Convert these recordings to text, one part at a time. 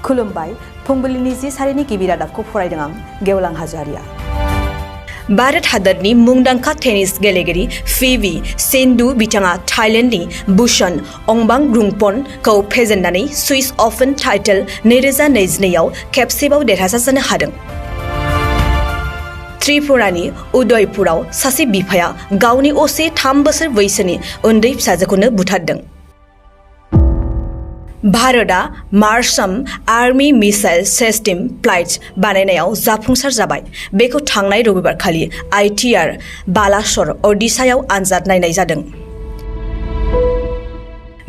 खुलुमबाय फुंबिलिनि 10:30 गिबि रादाबखौ फरायदों आं गेवलां हाज'वारिया। भारत हादरनि मुंदांखा टेनिस गेलेगिरि पि.भि. सिन्धु बिथाङा थाइलेन्डनि बुसन अंबामरुंगपनखौ फेजेननानै स्विस अपेन टाइटल 2022 आव खेबसेबाव देरहासार जानो हादों। त्रिपुरानि उदयपुराव सासे बिफाया गावनि असे 3 बोसोर बैसोनि उन्दै फिसाजोखौनो बुथारदों। भारतआ मार्साम आर्मी मिसाइल सिस्टेम फ्लाइट्स बानायनायाव जाफुंसार जाबाय। बेखौ थांनाय रबिबारखालि ITR बालासर ओडिशायाव आनजाद नायनाय जादों।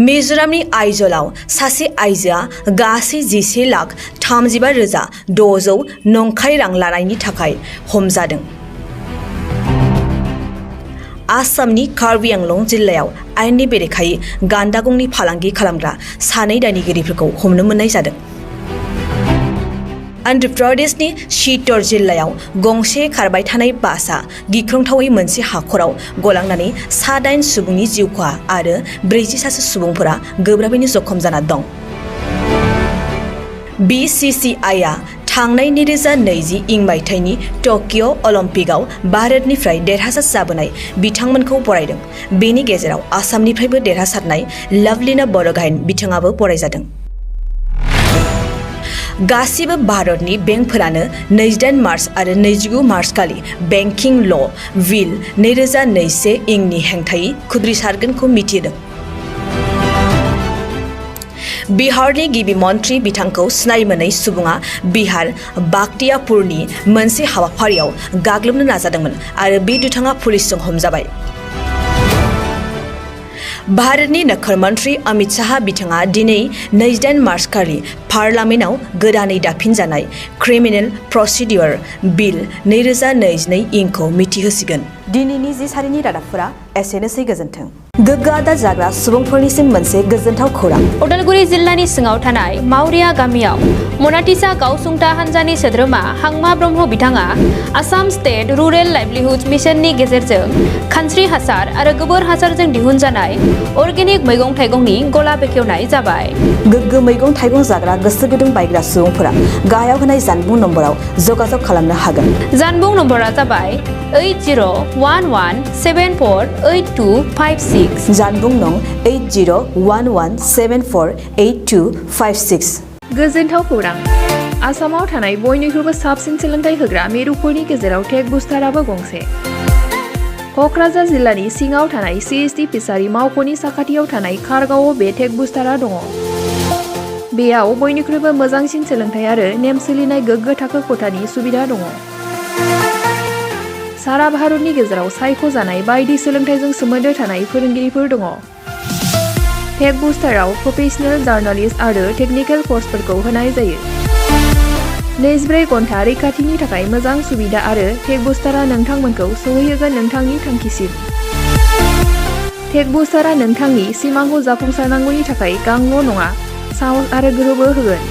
मिजोरामनि आइजलाव सासे आइजोआ गासै 11,35,600 नंखाय रां लानायनि थाखाय हमजादों। आसामनि कार्बि आंलं जिल्लायाव आयेननि बेरेखायै गान्दा गंनि फालांगि खालामग्रा 2 दायनिगिरिफोरखौ हमनो मोननाय जादों। अन्ध्र प्रदेशनि चित्तर जिल्लायाव गंसे खारबाय थानाय बासआ गिख्रंथावै मोनसे हाखराव गलांनानै 8 सुबुंनि जिउ खहा आरो 46 सुबुंफोरा गोब्राबैनो जखम जाना दं। BCCIआ थांनाय 2020 मायथाइनि टकिअ अलिम्पिकआव भारतनिफ्राय देरहासार जाबोनाय बिथांमोनखौ बरायदों। बेनि गेजेराव आसामनिफ्रायबो देरहासारनाय लाभलिना बरग'हाइन बिथाङाबो बरायजादों। गासिबो भारतनि बेंकफोरानो 28 मार्च आरो 29 मार्च खालि बेंकिं ल बिल 2021 इंनि हेंथायै खुद्रिसारगोनखौ मिथिहोदों। बिहारनि गिबि मन्थ्रि बिथांखौ सिनाय मोनै सुबुङा बिहार बाख्तियारपुरनि मोनसे हाबाफारियाव गाग्लोबनो नाजादोंमोन आरो बे दुथाङा पुलिसजों हमजाबाय। भारतनि नखर मन्थ्रि अमित शाह बिथाङा दिनै 28 मार्च खालि पार्लामेन्टआव गोदानै दाफिनजानाय क्रिमिनेल प्रसिडियर बिल 2022 इंखौ मिथिहोसिगोन। दिनैनि 10:30 रादाबफोरा एसेनोसै गोजोन्थों। गोग्गो आदार जाग्रा सुबुंफोरनिसिम मोनसे गोजोनथाव खौरां। उदालगुरि जिल्लानि सिङाव थानाय मावरिया गामियाव मनाटिसा गावसुंथा हान्जानि सोद्रोमा हांमा ब्रह्म बिथाङा आसाम स्टेट रुरेल लाइभलिहुड मिशननि गेजेरजों खानस्रि हासार आरो गोबोर हासारजों दिहुनजानाय अर्गेनिक मैगं थाइगंनि गला बेखेवनाय जाबाय। गोग्गो मैगं थाइगं जाग्रा गोसो गुदुं बायग्रा सुबुंफोरा गाहायाव होनाय जानबुं नम्बराव जगाजग खालामनो हागोन। जानबुं नम्बरा जाबाय 8011748256। जानबुं नं 8011748256। गोजोनथाव खौरां। आसामाव थानाय बयनिख्रुइबो साबसिन सोलोंथाइ होग्रा मिरुफोरनि गेजेराव टेक बुस्टाराबो गंसे। क'क्राझार जिल्लानि सिङाव थानाय CST फिसारि मावख'नि साखाथियाव थानाय खारगावआव बे टेक बुस्टारा दङ। बेयाव बयनिख्रुइबो मोजांसिन सोलोंथाइ आरो नेम सोलिनाय गोग्गो थाखो खथानि सुबिदा दङ। सारा भारतनि गेजेराव सायख'जानाय बायदि सोलोंथाइजों सोमोन्दो थानाय फोरोंगिरिफोर दङ। टेक बुस्टाराव प्रफेशनेल जार्नालिस्ट आरो टेकनिकेल कर्सफोरखौ होनाय जायो। 24 घन्टा रैखाथिनि थाखाय मोजां सुबिदा आरो टेक बुस्टारा नोंथांमोनखौ सौहैहोगोन नोंथांनि थांखिसिम। टेक बुस्टारा नोंथांनि सिमांखौ जाफुंसारनांगौनि थाखाय गांल' नङा, साहस आरो गोहोबो होगोन।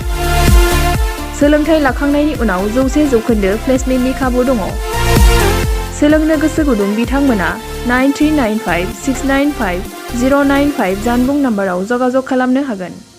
सोलोंथाइ लाखांनायनि उनाव 100% प्लेसमेन्टनि खाबु दङ। सोलोंनो गोसो गुदुं बिथांमोना 9395695095 जानबुं नम्बराव जगाजग खालामनो हागोन।